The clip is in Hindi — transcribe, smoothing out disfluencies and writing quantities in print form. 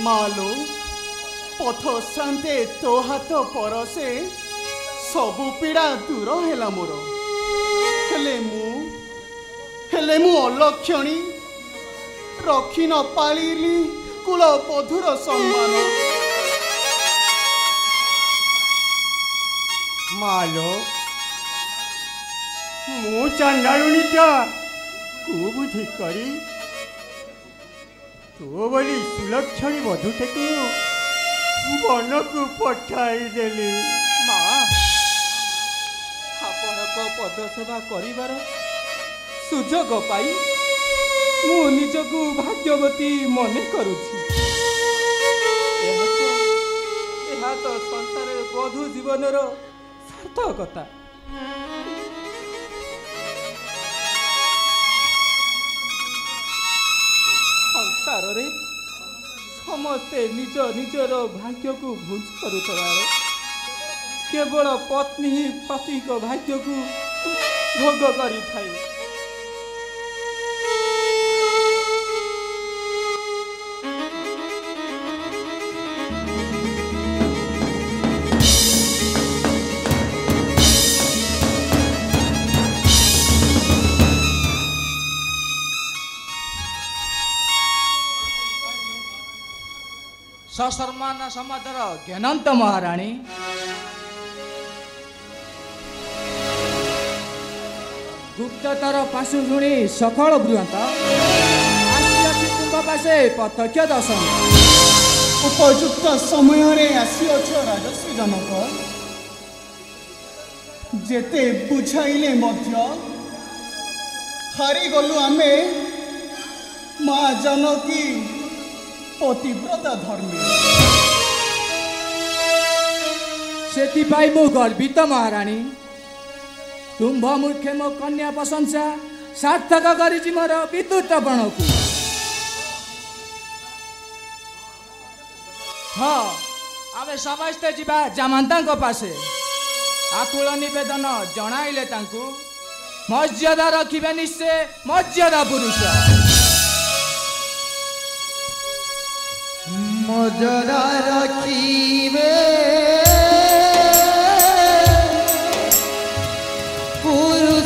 मालो पथ श्रांते तो हाथ परसे सबु पीड़ा दूर है मोर हेले मु अलक्षणी रखी न पाली कुल पधुर सम्मान। मालो मु चंडालुनीटा को बुद्धि करी तो बोली सुलक्षणी बधुटे को वन को पठाई देली। माँ आपण को पद सेवा करिवार सुजोग पाई मु निजको भाग्यवती मने करुछि। एहा तो संसार बधु जीवनर सार्थकता। संसार रे समस्ते निज निजर भाग्य को भूल करुतबार केवल पत्नी ही पति को भाग्य को भोग करी थाई। ससम्मान समादर ज्ञानंत महाराणी गुप्ततर पाशु शुणी सफल बृहंत पासे प्रत्यक्ष दर्शन उपयुक्त समय रे आसीअछ राजश्री जनक जेते बुझाइले मध्य हारी गलु आमे माँ जानकी पतिव्रता धर्मी से मु गर्वित महाराणी तुम्भ मूर्खे मो कन्या प्रशंसा सार्थक करी मोर विद्युत बण को। हाँ आमे समस्ते जीवा जामांता पासे आकुल निवेदन जनाइले तांकु मर्यादा रखिबे निश्चय मर्यादा पुरुष मर्यादा रखिबे पुरुष